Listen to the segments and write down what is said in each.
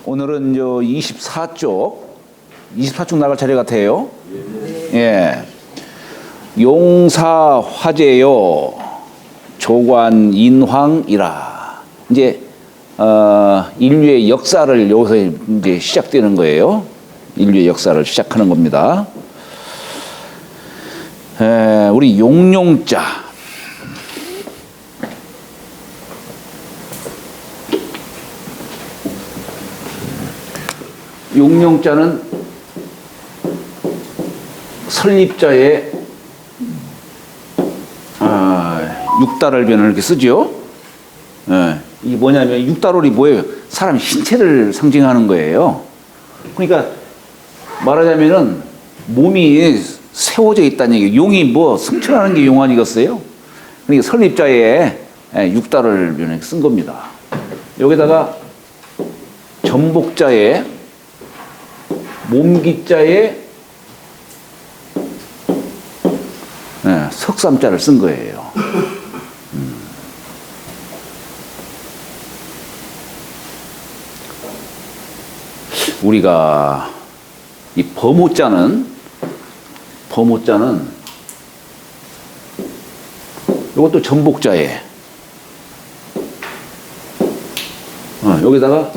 오늘은 24쪽 나갈 차례 같아요. 예. 용사 화제요 조관 인황이라. 이제 인류의 역사를 여기서 이제 시작되는 거예요. 인류의 역사를 시작하는 겁니다. 우리 용용자. 용용자는 설립자의 육달을변을 이렇게 쓰죠. 이게 뭐냐면 육달월이 뭐예요? 사람 신체를 상징하는 거예요. 그러니까 말하자면은 몸이 세워져 있다는 얘기. 용이 뭐 승천하는 게 용 아니겠어요? 그러니까 설립자의 육달을변을 쓴 겁니다. 여기다가 전복자의 몸기자의 석삼자를 쓴 거예요. 우리가 이 범호자는 이것도 전복자에 여기다가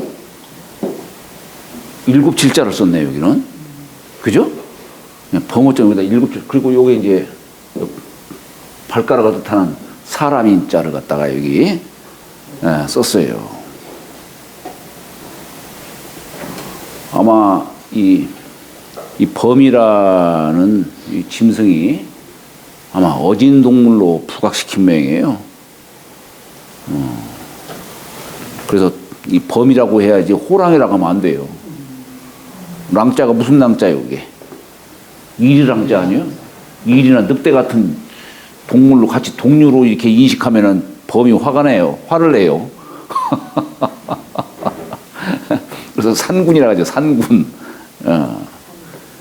일곱 칠자를 썼네요. 여기는 그죠? 범호자 여기다 일곱 칠. 그리고 요게 이제 발가락을 뜻하는 사람인 자를 갖다가 여기 썼어요. 아마 이 범이라는 이 짐승이 아마 어진 동물로 부각시킨 모양이에요. 그래서 이 범이라고 해야지 호랑이라고 하면 안 돼요. 랑자가 무슨 랑자예요, 이게? 일이랑자 아니에요? 일이나 늑대 같은 동물로 같이 동류로 이렇게 인식하면은 범이 화가 나요. 화를 내요. 그래서 산군이라고 하죠, 산군.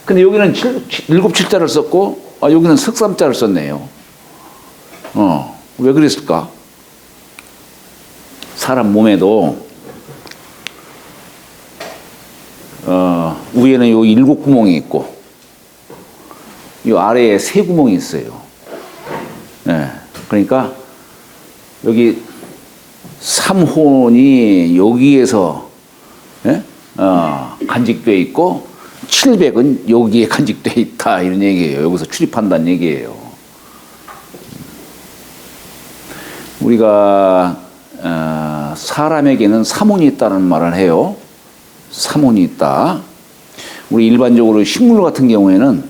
근데 여기는 일곱 칠자를 썼고, 여기는 석삼자를 썼네요. 왜 그랬을까? 사람 몸에도 위에는 요 일곱 구멍이 있고, 요 아래에 세 구멍이 있어요. 그러니까 여기 삼혼이 여기에서 간직되어 있고 700은 여기에 간직되어 있다 이런 얘기예요. 여기서 출입한다는 얘기예요. 우리가 사람에게는 삼혼이 있다는 말을 해요. 삼혼이 있다. 우리 일반적으로 식물 같은 경우에는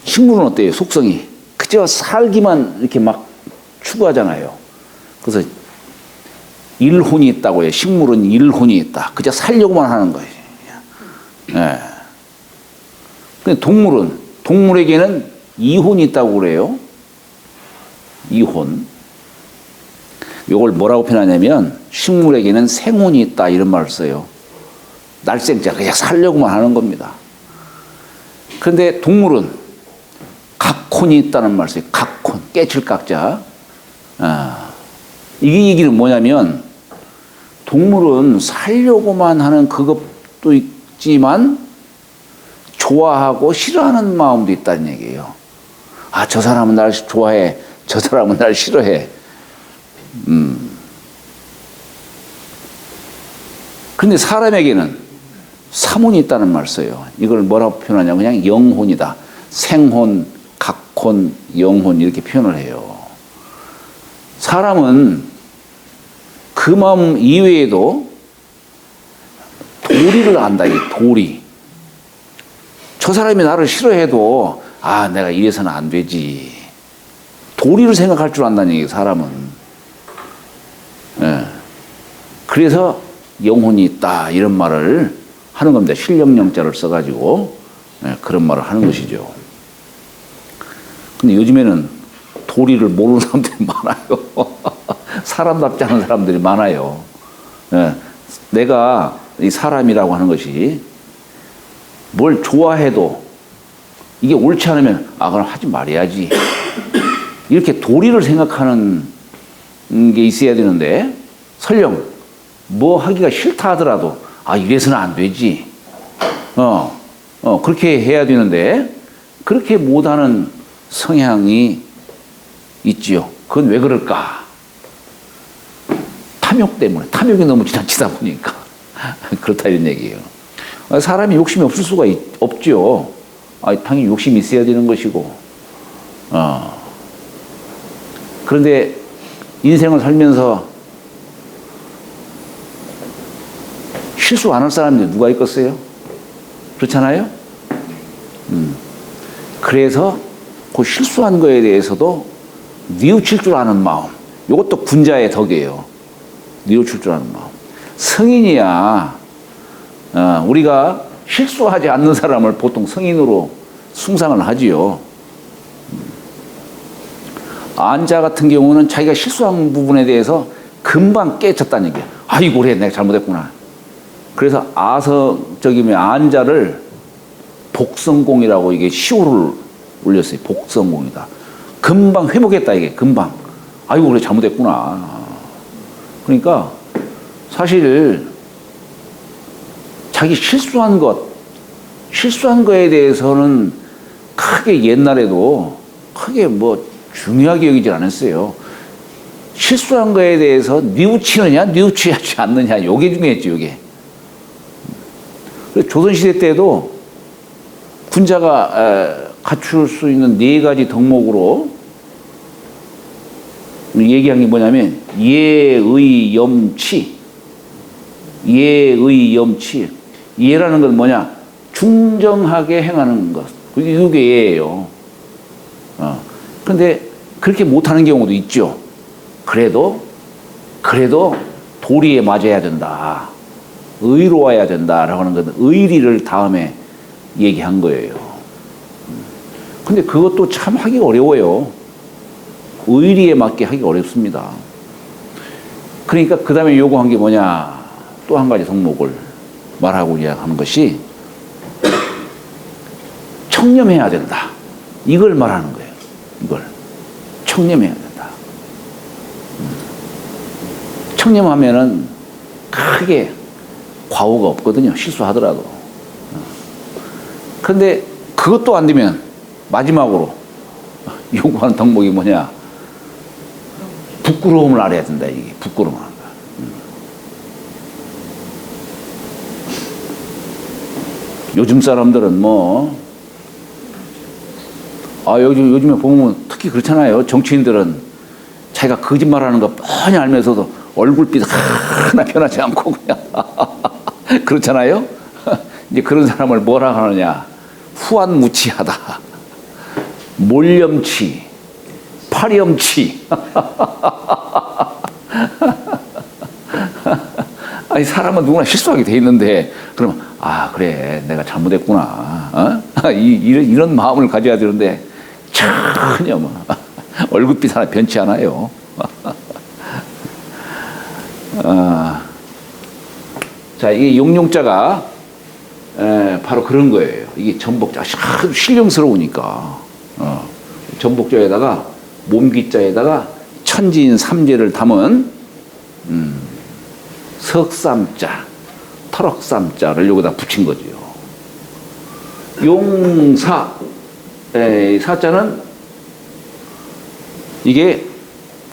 식물은 어때요? 속성이 그저 살기만 이렇게 막 추구하잖아요. 그래서 일혼이 있다고 해요. 식물은 일혼이 있다. 그저 살려고만 하는 거예요. 근데 동물에게는 이혼이 있다고 그래요. 이혼. 이걸 뭐라고 표현하냐면 식물에게는 생혼이 있다 이런 말을 써요. 날생자 그냥 살려고만 하는 겁니다. 그런데 동물은 각혼이 있다는 말을 써요. 각혼, 깨칠 각자. 이게 얘기는 뭐냐면 동물은 살려고만 하는 그것도 있지만 좋아하고 싫어하는 마음도 있다는 얘기예요. 저 사람은 날 좋아해, 저 사람은 날 싫어해. 근데 사람에게는 삼혼이 있다는 말을 써요. 이걸 뭐라고 표현하냐면 그냥 영혼이다. 생혼, 각혼, 영혼 이렇게 표현을 해요. 사람은 그 마음 이외에도 도리를 안다. 이 도리. 저 사람이 나를 싫어해도 내가 이래서는 안 되지. 도리를 생각할 줄 안다는 얘기예요. 사람은. 그래서 영혼이 있다 이런 말을 하는 겁니다. 신령령자를 써가지고 그런 말을 하는 것이죠. 근데 요즘에는 도리를 모르는 사람들이 많아요. 사람답지 않은 사람들이 많아요. 내가 이 사람이라고 하는 것이 뭘 좋아해도 이게 옳지 않으면 그럼 하지 말아야지. 이렇게 도리를 생각하는 게 있어야 되는데 설령 뭐 하기가 싫다 하더라도 이래서는 안 되지. 그렇게 해야 되는데 그렇게 못하는 성향이 있지요. 그건 왜 그럴까? 탐욕 때문에. 탐욕이 너무 지나치다 보니까 그렇다 이런 얘기예요. 사람이 욕심이 없을 수가 없죠. 당연히 욕심이 있어야 되는 것이고. 그런데 인생을 살면서 실수 안 할 사람이 누가 있겠어요? 그렇잖아요? 그래서 그 실수한 거에 대해서도 뉘우칠 줄 아는 마음. 이것도 군자의 덕이에요. 뉘우칠 줄 아는 마음. 성인이야. 우리가 실수하지 않는 사람을 보통 성인으로 숭상을 하지요. 안자 같은 경우는 자기가 실수한 부분에 대해서 금방 깨쳤다는 얘기야. 아이고 그래 내가 잘못했구나. 그래서 안자를 복성공이라고 이게 시호를 올렸어요. 복성공이다. 금방 회복했다 이게 금방. 아이고 그래 잘못했구나. 그러니까 사실 자기 실수한 거에 대해서는 크게 옛날에도 크게 뭐 중요하게 여기질 않았어요. 실수한 거에 대해서 뉘우치느냐 뉘우치지 않느냐 요게 중요했죠. 요게. 조선시대 때도 군자가 갖출 수 있는 4가지 덕목으로 얘기한 게 뭐냐면 예의염치. 예의염치. 예라는 건 뭐냐? 중정하게 행하는 것. 이게 예예요. 그런데 그렇게 못하는 경우도 있죠. 그래도 도리에 맞아야 된다. 의로워야 된다라고 하는 건 의리를 다음에 얘기한 거예요. 근데 그것도 참 하기가 어려워요. 의리에 맞게 하기가 어렵습니다. 그러니까 그 다음에 요구한 게 뭐냐? 또 한 가지 덕목을 말하고 하는 것이 청렴해야 된다. 이걸 말하는 거예요. 이걸. 청렴해야 된다. 청렴하면은 크게 과오가 없거든요. 실수하더라도. 그런데 그것도 안 되면 마지막으로 요구하는 덕목이 뭐냐? 부끄러움을 알아야 된다. 이게 부끄러움을 한다. 요즘 사람들은 요즘에 보면 특히 그렇잖아요. 정치인들은 자기가 거짓말하는 거 뻔히 알면서도 얼굴빛 하나 변하지 않고 그냥 그렇잖아요. 이제 그런 사람을 뭐라 하느냐? 후안무치하다, 몰염치, 파렴치. 아니 사람은 누구나 실수하게 돼 있는데 그러면 그래 내가 잘못했구나. 이런 마음을 가져야 되는데 전혀 얼굴빛 하나 변치 않아요. 자, 이게 용용자가 바로 그런 거예요. 이게 전복자 아주 신령스러우니까 전복자에다가 몸기자에다가 천지인 삼재를 담은 석삼자, 터럭삼자를 여기다 붙인 거죠. 용사, 사자는 이게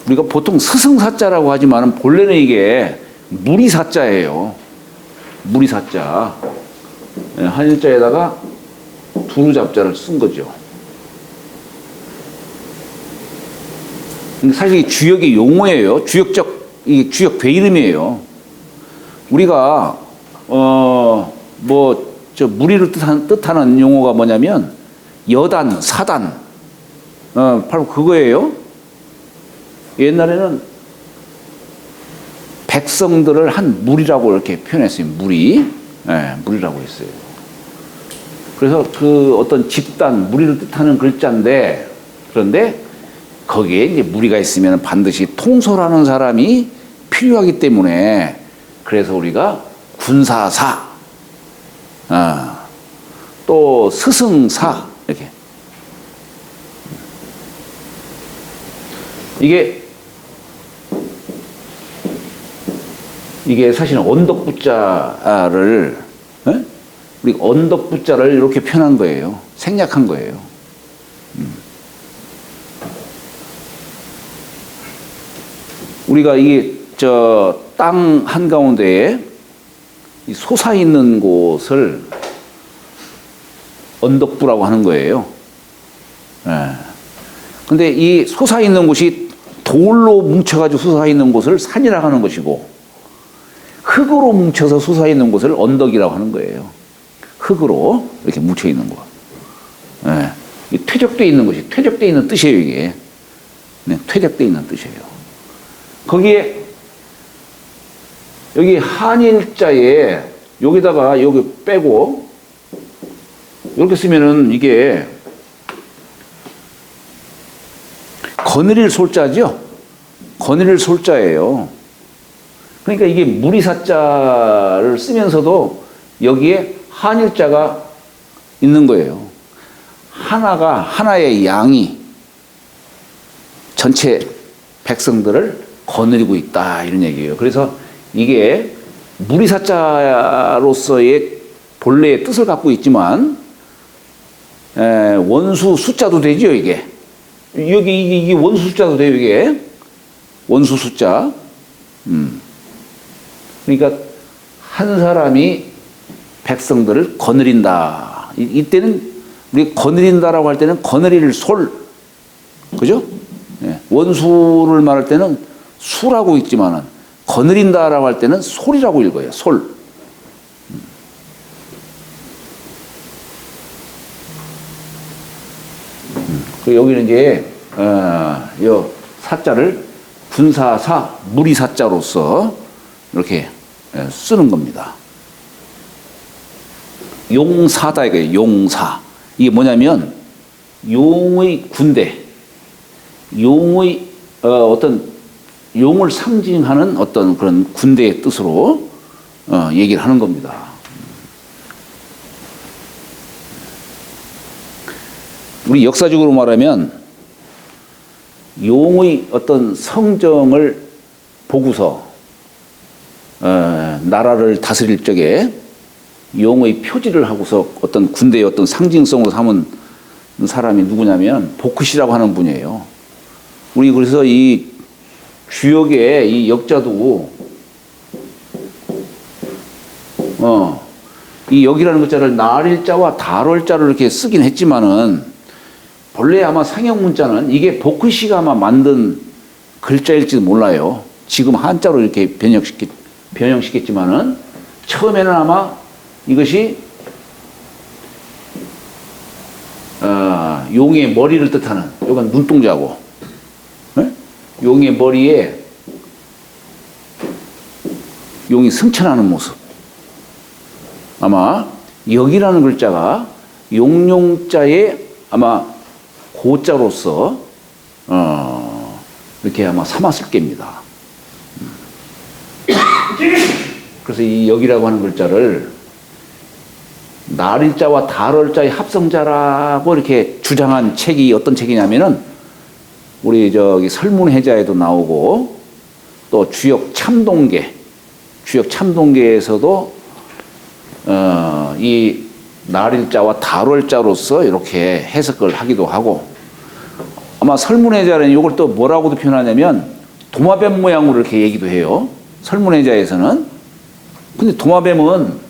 우리가 보통 스승사자라고 하지만 본래는 이게 무리사자예요. 무리사자. 한일자에다가 두루잡자를 쓴 거죠. 근데 사실 이게 주역의 용어예요. 이게 주역 배이름이에요. 우리가 무리를 뜻하는 용어가 뭐냐면 여단, 사단, 바로 그거예요. 옛날에는 백성들을 한 무리라고 이렇게 표현했어요. 무리라고 했어요. 그래서 그 어떤 집단, 무리를 뜻하는 글자인데, 그런데 거기에 이제 무리가 있으면 반드시 통솔하는 사람이 필요하기 때문에 그래서 우리가 군사사, 또 스승사 이렇게 이게 사실은 언덕부자를, 예? 우리 언덕부자를 이렇게 표현한 거예요. 생략한 거예요. 우리가 이게 땅 한가운데에 솟아 있는 곳을 언덕부라고 하는 거예요. 예. 근데 이 솟아 있는 곳이 돌로 뭉쳐가지고 솟아 있는 곳을 산이라고 하는 것이고, 흙으로 뭉쳐서 솟아 있는 곳을 언덕이라고 하는 거예요. 흙으로 이렇게 뭉쳐 있는 곳. 예. 퇴적되어 있는 것이, 퇴적되어 있는 뜻이에요, 이게. 네, 퇴적되어 있는 뜻이에요. 거기에, 여기 한일자에, 여기다가 여기 빼고, 이렇게 쓰면은 이게, 거느릴 솔자죠? 거느릴 솔자예요. 그러니까 이게 무리사자를 쓰면서도 여기에 한일자가 있는 거예요. 하나의 양이 전체 백성들을 거느리고 있다, 이런 얘기예요. 그래서 이게 무리사자로서의 본래의 뜻을 갖고 있지만, 원수 숫자도 되죠, 이게. 이게 원수 숫자도 돼요, 이게. 원수 숫자. 그러니까 한 사람이 백성들을 거느린다. 이때는 우리 거느린다라고 할 때는 거느릴 솔, 그죠? 예. 원수를 말할 때는 수라고 읽지만은 거느린다라고 할 때는 솔이라고 읽어요. 솔. 여기는 이제 요 사자를 군사사 무리사자로서 이렇게 쓰는 겁니다. 용사다 이거예요. 용사. 이게 뭐냐면 용의 군대, 용의 어떤 용을 상징하는 어떤 그런 군대의 뜻으로 얘기를 하는 겁니다. 우리 역사적으로 말하면 용의 어떤 성정을 보고서 나라를 다스릴 적에 용의 표지를 하고서 어떤 군대의 어떤 상징성으로 삼은 사람이 누구냐면 보크시라고 하는 분이에요. 우리 그래서 이 주역의 이 역자도 이 역이라는 글자를 날일자와 달월자로 이렇게 쓰긴 했지만은 본래 아마 상형 문자는 이게 보크시가 아마 만든 글자일지도 몰라요. 지금 한자로 이렇게 변형시켰지만은 처음에는 아마 이것이 용의 머리를 뜻하는, 이건 눈동자고, 네? 용의 머리에 용이 승천하는 모습. 아마 역이라는 글자가 용용자에 아마 고자로서 이렇게 아마 삼았을 겁니다. 그래서 이 역이라고 하는 글자를 날일자와 달월자의 합성자라고 이렇게 주장한 책이 어떤 책이냐면은 우리 저기 설문해자에도 나오고 또 주역 참동계에서도 이 날일자와 달월자로서 이렇게 해석을 하기도 하고, 아마 설문해자는 이걸 또 뭐라고도 표현하냐면 도마뱀 모양으로 이렇게 얘기도 해요. 설문해자에서는. 근데 도마뱀은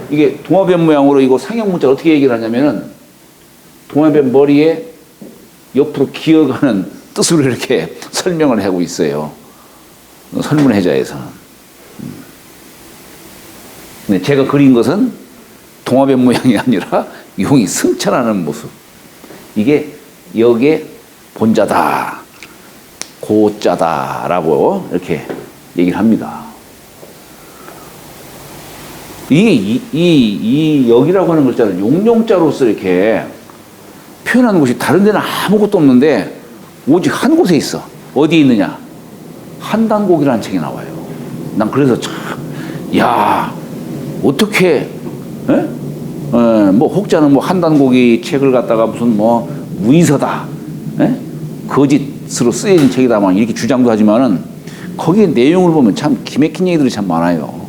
이게 도마뱀 모양으로 이거 상형 문자 어떻게 얘기를 하냐면은 도마뱀 머리에 옆으로 기어가는 뜻으로 이렇게 설명을 하고 있어요. 설문해자에서는. 근데 제가 그린 것은 도마뱀 모양이 아니라 용이 승천하는 모습. 이게 역의 본자다, 고자다라고 이렇게 얘기를 합니다. 이 역이라고 하는 글자를 용용자로서 이렇게 표현하는 곳이 다른 데는 아무것도 없는데 오직 한 곳에 있어. 어디에 있느냐? 한단곡이라는 책이 나와요. 난 그래서 참, 야, 어떻게, 뭐 혹자는 뭐 한단곡이 책을 갖다가 무슨 뭐 무이서다, 거짓으로 쓰여진 책이다, 막 이렇게 주장도 하지만은 거기에 내용을 보면 참 기맥힌 얘기들이 참 많아요.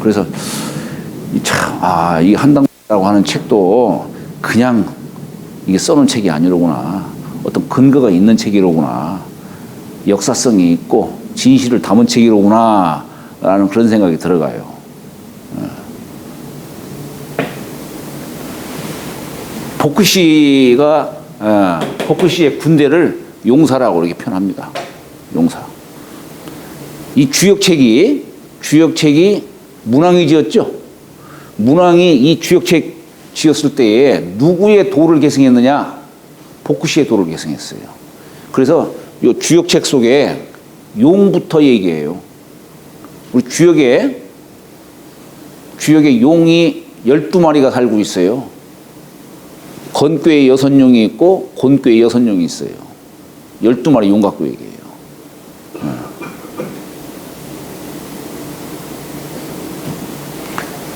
그래서 이 한당라고 하는 책도 그냥 이게 써놓은 책이 아니로구나. 어떤 근거가 있는 책이로구나. 역사성이 있고 진실을 담은 책이로구나. 라는 그런 생각이 들어가요. 보크시의 군대를 용사라고 이렇게 표현합니다. 용사. 이 주역책이 문왕이 지었죠. 문왕이 이 주역책 지었을 때에 누구의 도를 계승했느냐? 보크시의 도를 계승했어요. 그래서 이 주역책 속에 용부터 얘기해요. 우리 주역에 용이 12마리가 살고 있어요. 건꾀에 6용이 있고 곤꾀에 6용이 있어요. 12마리 용 갖고 얘기해요.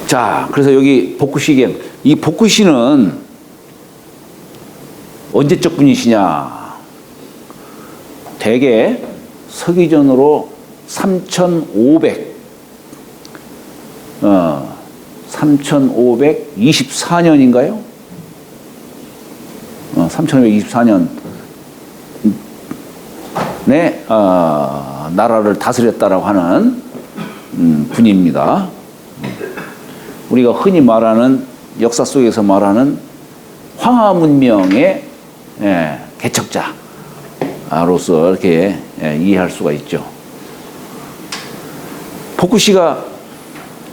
자, 그래서 여기 보크시경, 이 보크시는 언제적 분이시냐? 대개 서기전으로 3524년인가요? 3524년에 나라를 다스렸다라고 하는 분입니다. 우리가 흔히 말하는 역사 속에서 말하는 황하 문명의 개척자로서 이렇게 이해할 수가 있죠. 보크시가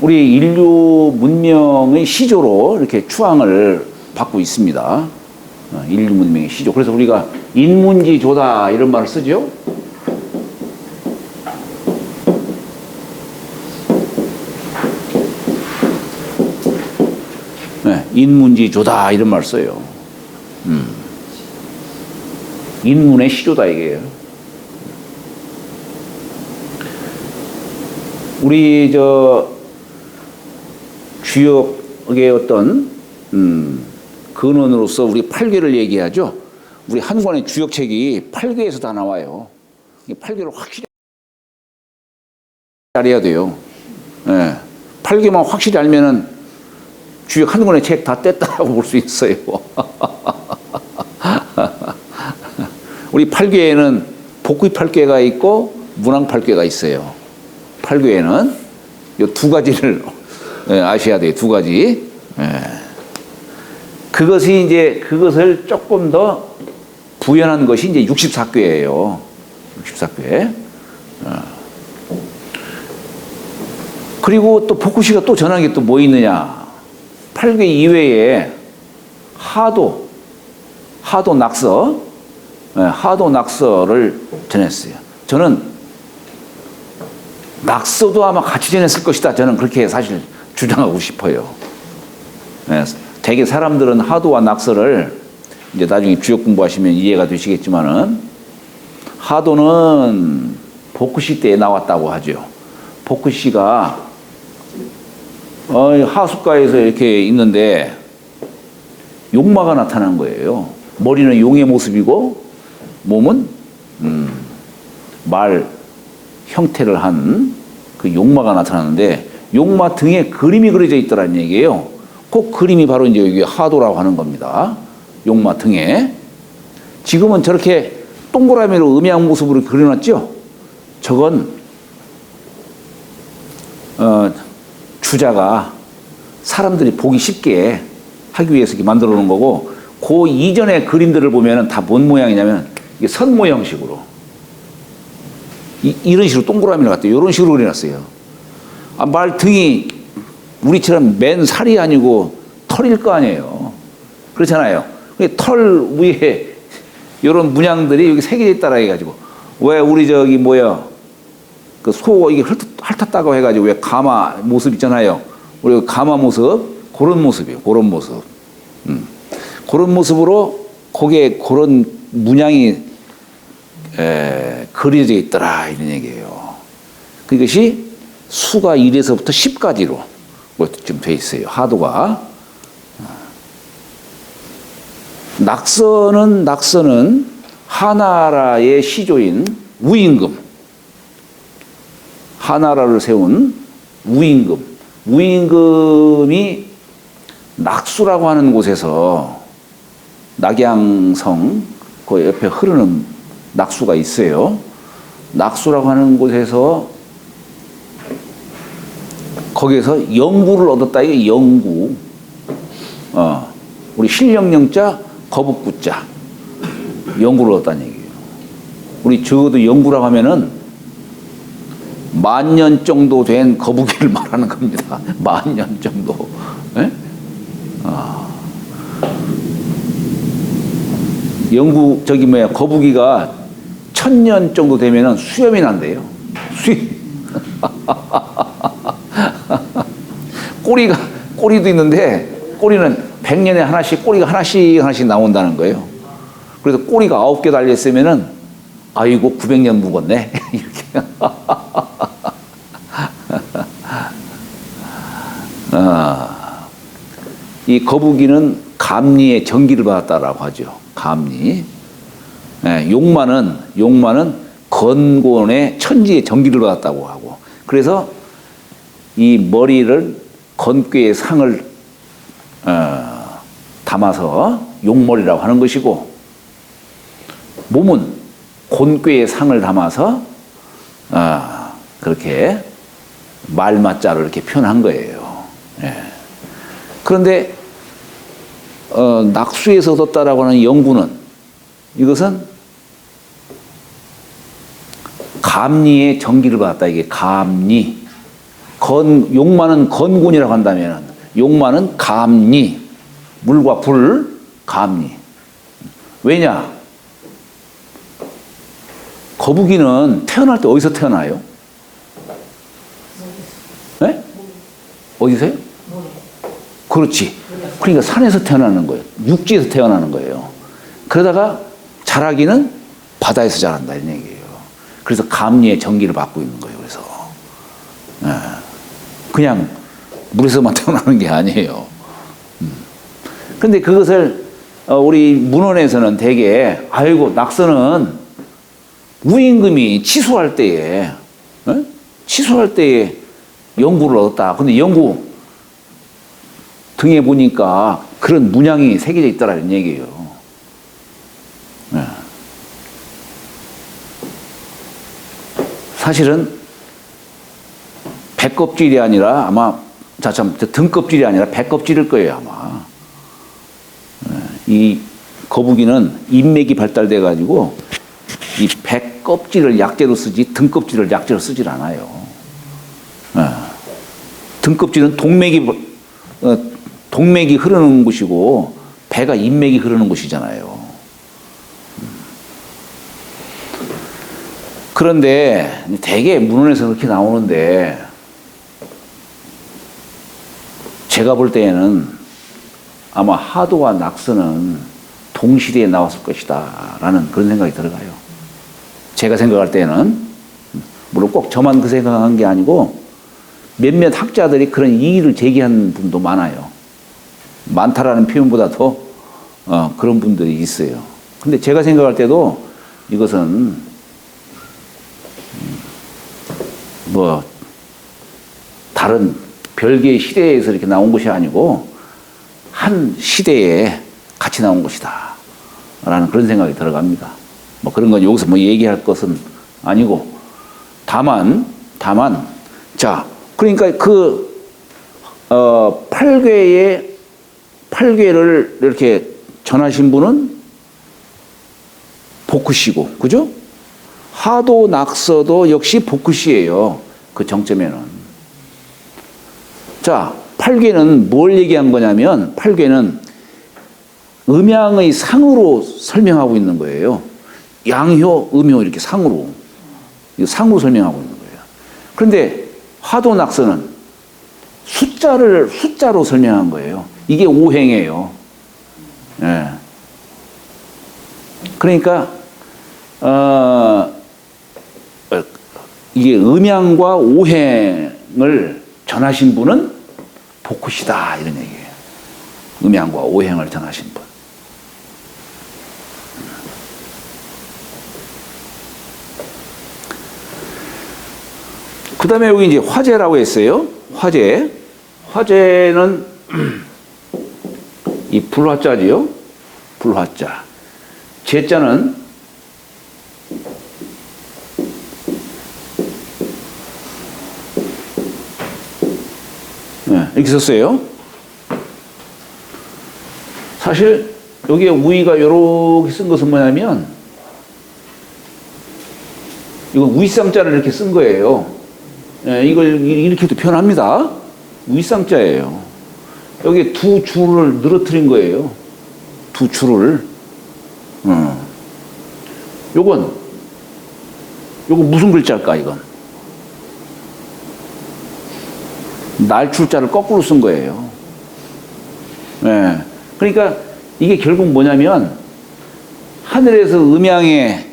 우리 인류 문명의 시조로 이렇게 추앙을 받고 있습니다. 인류 문명의 시조. 그래서 우리가 인문지조다 이런 말을 쓰죠. 인문지조다 이런 말 써요. 인문의 시조다 이게요. 우리 주역의 어떤 근원으로서 우리 8괴를 얘기하죠. 우리 한 권의 주역책이 8괴에서 다 나와요. 이 8괴를 확실히 알아야 돼요. 8괴만 확실히 알면은 주역 한 권의 책 다 뗐다라고 볼 수 있어요. 우리 8괴에는 복귀 8괴가 있고 문왕 8괴가 있어요. 8괴에는 이 두 가지를 아셔야 돼요. 두 가지. 그것을 조금 더 부연한 것이 이제 64괴예요. 64괴. 그리고 또 보크시가 또 전한 게 또 뭐 있느냐? 8괴 이외에 하도 낙서를 전했어요. 저는 낙서도 아마 같이 전했을 것이다. 저는 그렇게 사실 주장하고 싶어요. 대개 사람들은 하도와 낙서를 이제 나중에 주역 공부하시면 이해가 되시겠지만은 하도는 보크시 때에 나왔다고 하죠. 보크시가 하숫가에서 이렇게 있는데 용마가 나타난 거예요. 머리는 용의 모습이고 몸은 말 형태를 한 그 용마가 나타나는데 용마 등에 그림이 그려져 있더란 얘기예요. 그 그림이 바로 이제 여기 하도라고 하는 겁니다. 용마 등에. 지금은 저렇게 동그라미로 음양 모습으로 그려놨죠? 저건 주자가 사람들이 보기 쉽게 하기 위해서 이렇게 만들어 놓은 거고, 그 이전의 그림들을 보면은 다 뭔 모양이냐면 이게 선 모형식으로 이런 식으로 동그라미를 갖다 이런 식으로 그려놨어요. 말 등이 우리처럼 맨 살이 아니고 털일 거 아니에요. 그렇잖아요. 털 위에 이런 문양들이 여기 새겨져 있다라 해가지고, 왜 우리 그 소 이게 핥았다고 해가지고 왜 가마 모습 있잖아요. 우리 가마 모습, 그런 모습이에요. 그런 모습. 그런 모습으로 거기에 그런 문양이 그려져 있더라 이런 얘기예요. 그것이 수가 1에서부터 10까지로 좀 돼 있어요. 하도가. 낙서는 하나라의 시조인 우임금, 하나라를 세운 우임금. 우임금이 낙수라고 하는 곳에서 낙양성 그 옆에 흐르는 낙수가 있어요. 낙수라고 하는 곳에서 거기에서 영구를 얻었다. 이게 영구. 우리 신령령자 거북구자 영구를 얻었다는 얘기예요. 우리 적어도 영구라고 하면은 10,000년 정도 된 거북이를 말하는 겁니다. 10,000년 정도. 예? 영구 거북이가 1,000년 정도 되면은 수염이 난대요. 꼬리도 있는데 꼬리는 100년에 하나씩 꼬리가 하나씩 나온다는 거예요. 그래서 꼬리가 9개 달려 있으면은 아이고 900년 묵었네 이렇게. 이 거북이는 감리의 정기를 받았다라고 하죠. 감리. 용마는 건곤의 천지의 정기를 받았다고 하고, 그래서 이 머리를 건꾀의 상을 담아서 용머리라고 하는 것이고, 몸은 곤꾀의 상을 담아서 그렇게 말맞자로 이렇게 표현한 거예요. 그런데 낙수에서 얻었다라고 하는 영구는, 이것은 감리의 정기를 받았다. 이게 감리. 용마는 건곤이라고 한다면 용마는 감리. 물과 불, 감리. 왜냐? 거북이는 태어날 때 어디서 태어나요? 네? 어디서요? 그렇지. 그러니까 산에서 태어나는 거예요. 육지에서 태어나는 거예요. 그러다가 자라기는 바다에서 자란다 이런 얘기예요. 그래서 감리의 정기를 받고 있는 거예요. 그래서 그냥 물에서만 태어나는 게 아니에요. 그런데 그것을 우리 문헌에서는 되게 아이고 낙서는 우임금이 치수할 때에 영구를 얻었다. 근데 영구 등에 보니까 그런 문양이 새겨져 있더라 이런 얘기예요. 사실은 배껍질이 아니라 아마 등껍질이 아니라 배껍질일 거예요 아마. 이 거북이는 인맥이 발달돼 가지고 이 배껍질을 약재로 쓰지 등껍질을 약재로 쓰질 않아요. 등껍질은 동맥이 흐르는 곳이고 배가 인맥이 흐르는 곳이잖아요. 그런데 되게 문헌에서 그렇게 나오는데 제가 볼 때에는 아마 하도와 낙서는 동시대에 나왔을 것이다 라는 그런 생각이 들어가요. 제가 생각할 때는 물론 꼭 저만 그 생각한 게 아니고 몇몇 학자들이 그런 이의를 제기한 분도 많아요. 많다라는 표현보다도 그런 분들이 있어요. 근데 제가 생각할 때도 이것은 다른 별개의 시대에서 이렇게 나온 것이 아니고 한 시대에 같이 나온 것이다 라는 그런 생각이 들어갑니다. 그런 건 여기서 얘기할 것은 아니고 다만 자 그러니까 그 8궤를 이렇게 전하신 분은 복후시고, 그죠? 하도 낙서도 역시 복후시예요. 그 정점에는. 자, 8궤는 뭘 얘기한 거냐면 8궤는 음양의 상으로 설명하고 있는 거예요. 양효, 음효 이렇게 상으로 설명하고 있는 거예요. 그런데 하도 낙서는 숫자로 설명한 거예요. 이게 오행이에요. 예. 그러니까 이게 음양과 오행을 전하신 분은 복후시다 이런 얘기예요. 음양과 오행을 전하신 분. 그 다음에 여기 이제 화재라고 했어요. 화재. 화재는 이 불화자지요. 불화자. 제자는 네, 이렇게 썼어요. 사실 여기에 우위가 이렇게 쓴 것은 뭐냐면 이건 우위쌍자를 이렇게 쓴 거예요. 네, 이걸 이렇게도 표현합니다. 우위쌍자예요. 여기에 두 줄을 늘어뜨린 거예요. 두 줄을. 요건 무슨 글자일까, 이건? 날출자를 거꾸로 쓴 거예요. 네. 그러니까 이게 결국 뭐냐면 하늘에서 음양의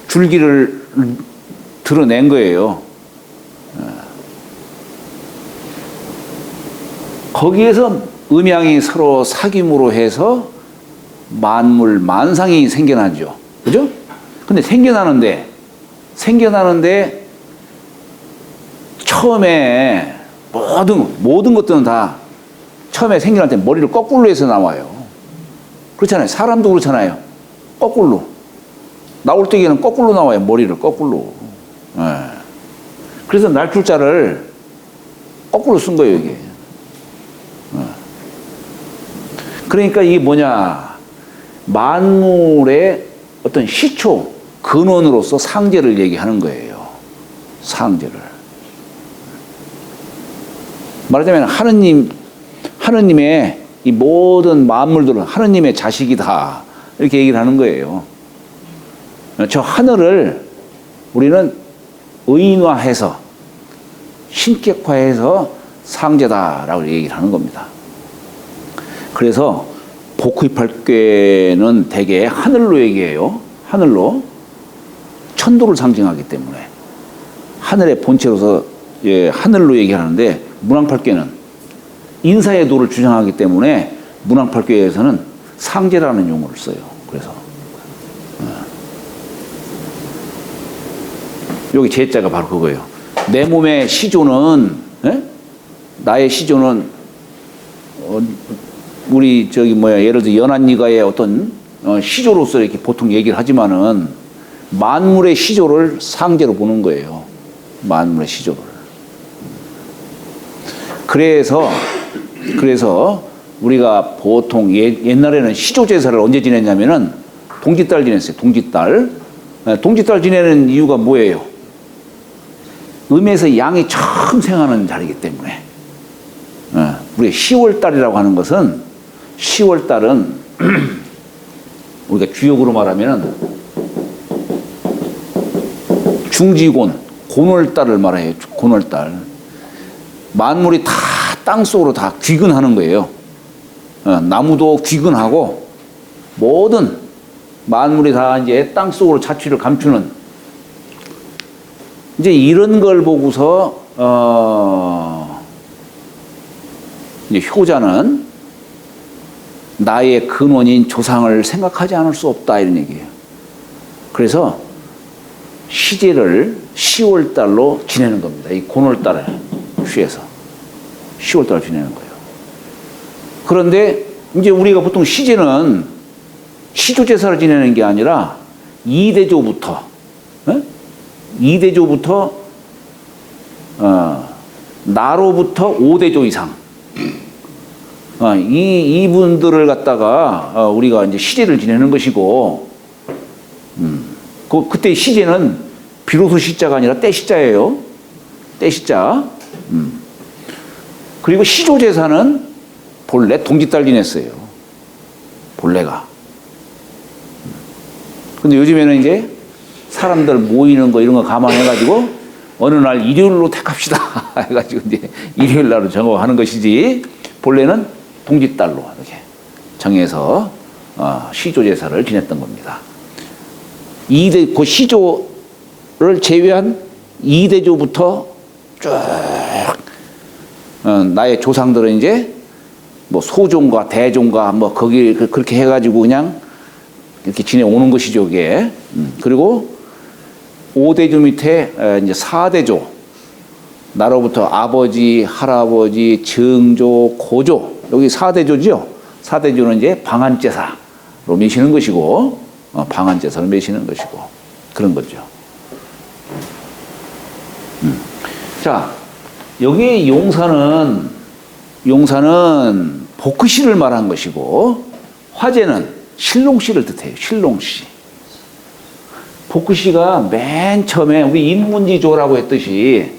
줄기를 드러낸 거예요. 거기에서 음양이 서로 사귐으로 해서 만물, 만상이 생겨나죠. 그죠? 근데 생겨나는데 처음에 모든 것들은 다 처음에 생겨날 때 머리를 거꾸로 해서 나와요. 그렇잖아요. 사람도 그렇잖아요. 거꾸로. 나올 때에는 거꾸로 나와요. 머리를 거꾸로. 네. 그래서 날출자를 거꾸로 쓴 거예요, 이게. 그러니까 이게 뭐냐. 만물의 어떤 시초, 근원으로서 상제를 얘기하는 거예요. 상제를. 말하자면 하느님의 이 모든 만물들은 하느님의 자식이다. 이렇게 얘기를 하는 거예요. 저 하늘을 우리는 의인화해서 신격화해서 상제다라고 얘기를 하는 겁니다. 그래서 복휘팔괘는 대개 하늘로 얘기해요. 하늘로. 천도를 상징하기 때문에 하늘의 본체로서 하늘로 얘기하는데 문왕팔괘는 인사의 도를 주장하기 때문에 문왕팔괘에서는 상제라는 용어를 써요. 그래서 여기 제자가 바로 그거예요. 내 몸의 시조는 나의 시조는 우리 예를 들어 연안리가의 어떤 시조로서 이렇게 보통 얘기를 하지만은 만물의 시조를 상제로 보는 거예요. 만물의 시조를. 그래서 우리가 보통 옛날에는 시조 제사를 언제 지냈냐면은 동짓달 지냈어요. 동짓달. 동짓달 지내는 이유가 뭐예요? 음에서 양이 처음 생하는 달이기 때문에. 우리 10월달이라고 하는 것은 10월달은 우리가 주역으로 말하면 중지곤, 곤월달을 말해요. 곤월달. 만물이 다 땅속으로 다 귀근하는 거예요. 나무도 귀근하고 모든 만물이 다 이제 땅속으로 자취를 감추는 이제 이런 걸 보고서 이제 효자는 나의 근원인 조상을 생각하지 않을 수 없다 이런 얘기예요. 그래서 시제를 10월달로 지내는 겁니다. 이 곤월달을 취해서 10월달을 지내는 거예요. 그런데 이제 우리가 보통 시제는 시조제사를 지내는 게 아니라 이대조부터 나로부터 5대조 이상 이분들을 갖다가 우리가 이제 시제를 지내는 것이고 그때 시제는 비로소 시자가 아니라 때시자예요. 때시자. 그리고 시조제사는 본래 동짓달 지냈어요. 본래가. 근데 요즘에는 이제 사람들 모이는 거 이런 거 감안해가지고 어느 날 일요일로 택합시다 해가지고 이제 일요일 날로 정하는 것이지 본래는 동짓달로 이렇게 정해서 시조제사를 지냈던 겁니다. 그 시조를 제외한 2대조부터 쭉 나의 조상들은 이제 뭐 소종과 대종과 뭐 거기 그렇게 해가지고 그냥 이렇게 지내오는 것이죠, 이게. 그리고 5대조 밑에 이제 4대조. 나로부터 아버지, 할아버지, 증조, 고조. 여기 4대조죠. 4대조는 이제 방한제사로 매시는 것이고, 방한제사로 매시는 것이고, 그런 거죠. 자, 여기 용사는 복희씨를 말한 것이고, 화제는 신롱씨를 뜻해요. 신롱씨. 복희씨가 맨 처음에 우리 인문지조라고 했듯이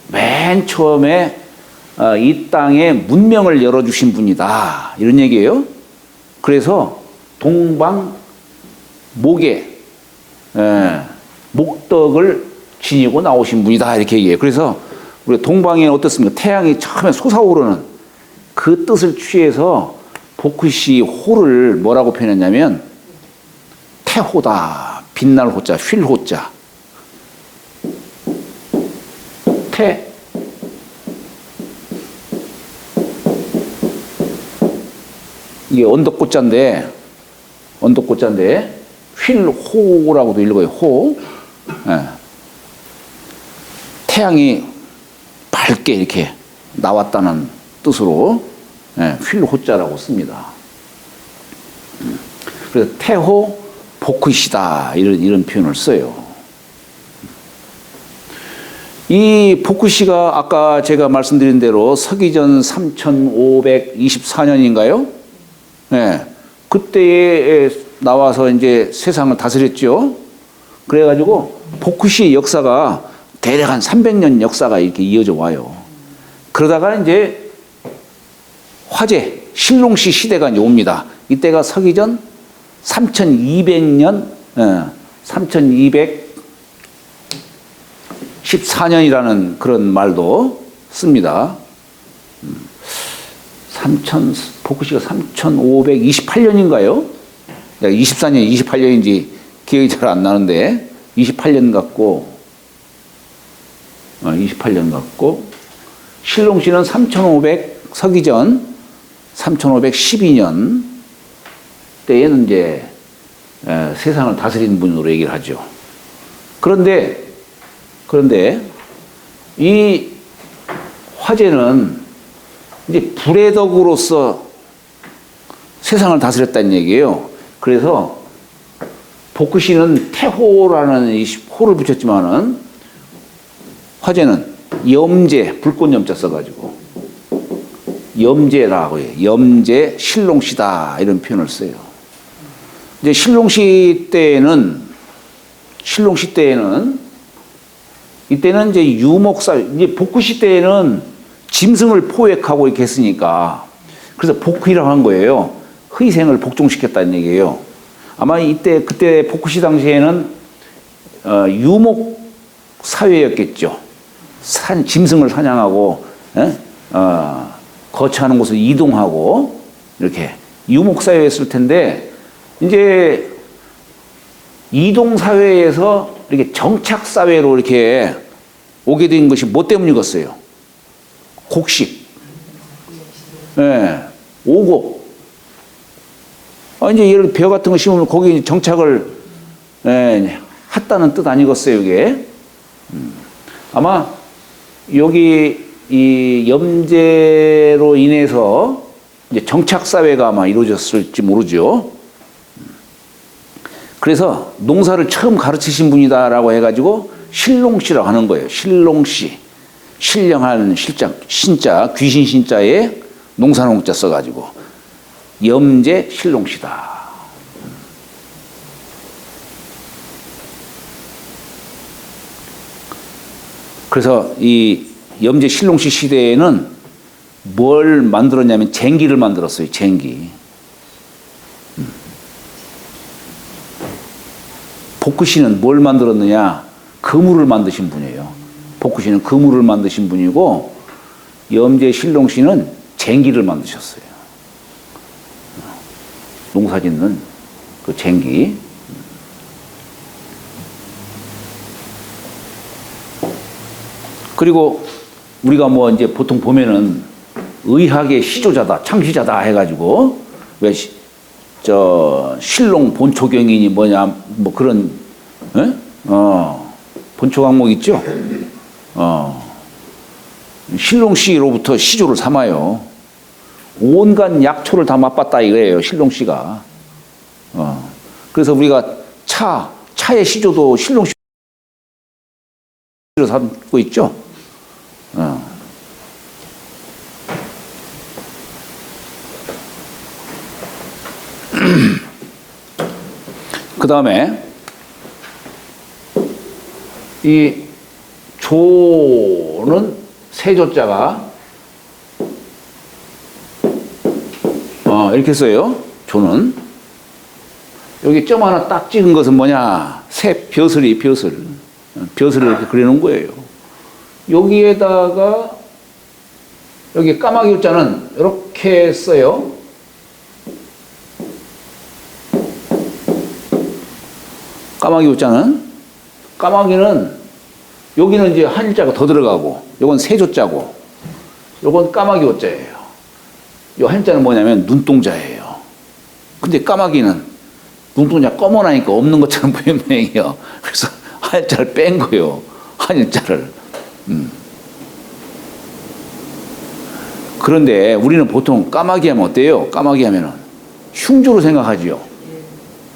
맨 처음에 이 땅에 문명을 열어주신 분이다. 이런 얘기예요. 그래서 동방 목에 목덕을 지니고 나오신 분이다. 이렇게 얘기해요. 그래서 우리 동방에 어떻습니까? 태양이 처음에 솟아오르는 그 뜻을 취해서 복희씨 호를 뭐라고 표현했냐면 태호다. 빛날 호자, 휠 호자. 태. 이게 언덕고자인데 휠호라고도 읽어요. 호. 예. 태양이 밝게 이렇게 나왔다는 뜻으로 휠호자라고 씁니다. 그래서 태호 복희시다 이런 표현을 써요. 이 복희시가 아까 제가 말씀드린 대로 서기전 3524년인가요? 네. 그때에 나와서 이제 세상을 다스렸죠. 그래가지고 복희시의 역사가 대략 한 300년 역사가 이렇게 이어져 와요. 그러다가 이제 화제, 신롱씨 시대가 이제 옵니다. 이때가 서기전 3200년, 3214년이라는 그런 말도 씁니다. 복희씨가 3528년인가요? 24년, 28년인지 기억이 잘 안 나는데, 28년 같고, 신롱씨는 서기전 3512년 때에는 이제 세상을 다스린 분으로 얘기를 하죠. 그런데 이 화제는 이제 불의 덕으로서 세상을 다스렸다는 얘기예요. 그래서 복희씨는 태호라는 이 호를 붙였지만은 화제는 염제, 불꽃 염자 써가지고 염제라고 해요. 염제 신롱씨다 이런 표현을 써요. 이제 신롱씨 때에는 이때는 이제 유목사, 이제 복희씨 때에는 짐승을 포획하고 이렇게 했으니까 그래서 복희라고 한 거예요. 희생을 복종시켰다는 얘기예요. 아마 그때 복희씨 당시에는 유목 사회였겠죠. 짐승을 사냥하고 거처하는 곳을 이동하고 이렇게 유목 사회였을 텐데 이제 이동 사회에서 이렇게 정착 사회로 이렇게 오게 된 것이 뭐 때문이겠어요? 곡식, 오곡. 이제 예를 벼 같은 거 심으면 거기 정착을 했다는 뜻 아니겠어요, 이게? 아마 여기 이 염제로 인해서 이제 정착 사회가 아마 이루어졌을지 모르죠. 그래서 농사를 처음 가르치신 분이다라고 해가지고 신롱씨라고 하는 거예요. 신롱씨, 신령한 신자, 귀신 신자에 농사농자 써가지고 염제 신롱씨다. 그래서 이 염제 신롱씨 시대에는 뭘 만들었냐면 쟁기를 만들었어요. 쟁기. 복희씨는 뭘 만들었느냐? 그물을 만드신 분이에요. 복희씨는 그물을 만드신 분이고 염제 신롱씨는 쟁기를 만드셨어요. 농사 짓는 그 쟁기. 그리고 우리가 뭐 이제 보통 보면은 의학의 시조자다, 창시자다 해가지고 왜 신롱 본초경이니 뭐냐 뭐 그런 본초 강목 있죠? 신롱씨로부터 시조를 삼아요. 온갖 약초를 다 맛봤다 이거예요, 신롱씨가. 그래서 우리가 차의 시조도 신롱씨로 삼고 있죠? 그 다음에 이 조는 세조자가 이렇게 써요. 조는 여기 점 하나 딱 찍은 것은 뭐냐? 새 벼슬을 이렇게 그려놓은 거예요. 여기에다가 여기 까마귀 우자는 이렇게 써요. 까마귀 우자는 까마귀는 여기는 이제 한자가 더 들어가고 요건 세조자고 요건 까마귀 우자예요. 요 한자는 뭐냐면 눈동자예요. 근데 까마귀는 눈동자 검어나니까 없는 것처럼 보이는 모양이에요. 그래서 한자를 뺀 거예요. 한자를. 그런데 우리는 보통 까마귀 하면 어때요? 까마귀 하면은 흉조로 생각하지요.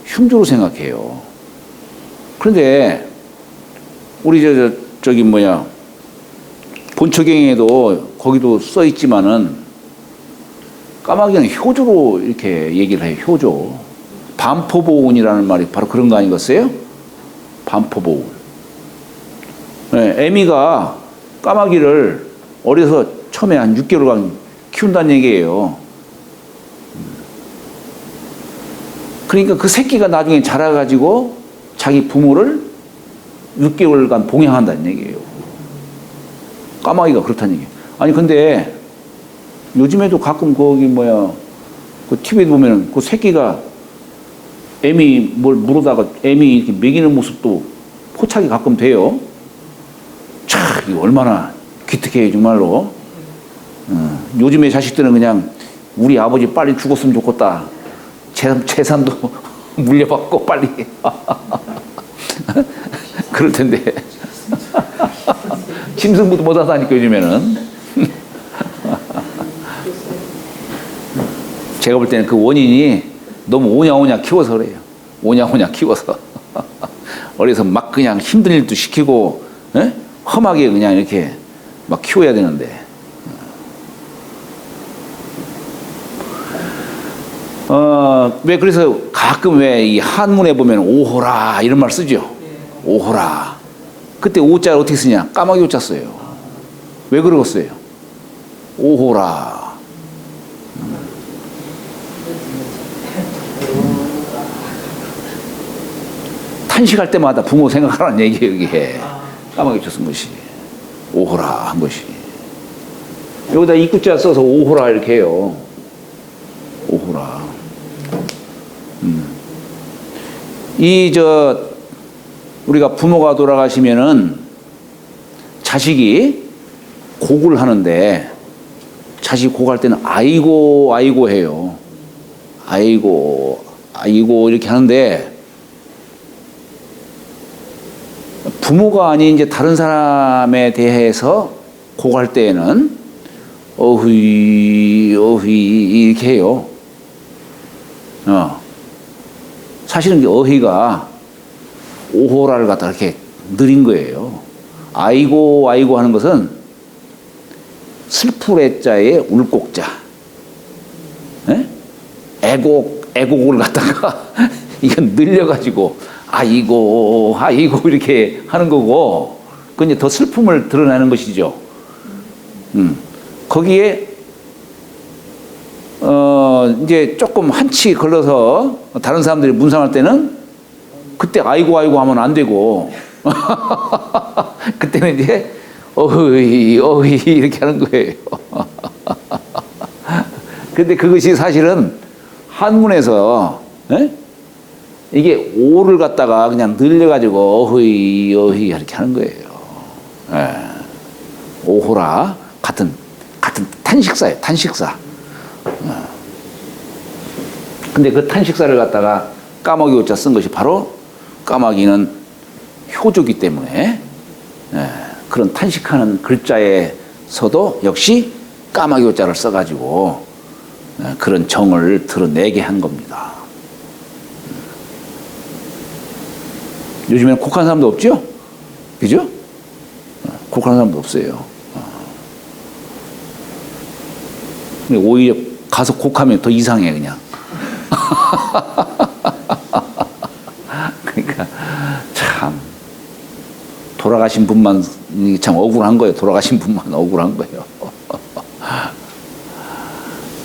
흉조로 생각해요. 그런데 우리 저기 뭐야 본초경에도 거기도 써 있지만은 까마귀는 효조로 이렇게 얘기를 해요. 효조. 반포보운이라는 말이 바로 그런 거 아니겠어요? 반포보운. 네, 애미가 까마귀를 어려서 처음에 한 6개월간 키운다는 얘기예요. 그러니까 그 새끼가 나중에 자라가지고 자기 부모를 6개월간 봉양한다는 얘기예요. 까마귀가 그렇다는 얘기예요. 아니 근데 요즘에도 가끔 거기 뭐야 그 TV에 보면은 그 새끼가 애미 뭘 물어다가 애미 이렇게 먹이는 모습도 포착이 가끔 돼요. 참 이거 얼마나 기특해요 정말로. 요즘의 자식들은 그냥 우리 아버지 빨리 죽었으면 좋겠다. 재산도 물려받고 빨리 그럴 텐데 짐승부터 못하다니까 요즘에는. 제가 볼 때는 그 원인이 너무 오냐오냐 키워서 그래요. 오냐오냐 키워서. 어려서 막 그냥 힘든 일도 시키고 험하게 그냥 이렇게 막 키워야 되는데. 왜 그래서 가끔 왜 이 한문에 보면 오호라 이런 말 쓰죠. 오호라. 그때 오자를 어떻게 쓰냐? 까마귀 오자 써요. 왜 그러겠어요? 오호라. 탄식할 때마다 부모 생각하라는 얘기예요, 이게. 까마귀 오자 쓴 것이. 오호라 한 것이. 여기다 입구자 써서 오호라 이렇게 해요. 오호라. 우리가 부모가 돌아가시면은 자식이 곡을 하는데 자식이 곡할 때는 아이고 아이고 해요. 아이고 아이고 이렇게 하는데 부모가 아닌 이제 다른 사람에 대해서 곡할 때에는 어휘 어휘 이렇게 해요. 사실은 어휘가 오호라를 갖다 이렇게 느린 거예요. 아이고 아이고 하는 것은 슬프레자의 울곡자. 애곡을 갖다가 이건 늘려가지고 아이고 아이고 이렇게 하는 거고 그건 이제 더 슬픔을 드러내는 것이죠. 거기에 이제 조금 한치 걸러서 다른 사람들이 문상할 때는 그때 아이고 아이고 하면 안 되고 그때는 이제 어휘 어휘 이렇게 하는 거예요. 근데 그것이 사실은 한문에서 이게 오를 갖다가 그냥 늘려가지고 어휘 어휘 이렇게 하는 거예요. 오호라 같은 탄식사예요. 탄식사. 근데 그 탄식사를 갖다가 까마귀 오자 쓴 것이 바로 까마귀는 효조기 때문에 그런 탄식하는 글자에서도 역시 까마귀 호자를 써가지고 그런 정을 드러내게 한 겁니다. 요즘에는 곡하는 사람도 없죠? 그죠? 곡하는 사람도 없어요. 오히려 가서 곡하면 더 이상해 그냥. 그러니까 참 돌아가신 분만 참 억울한 거예요. 돌아가신 분만 억울한 거예요.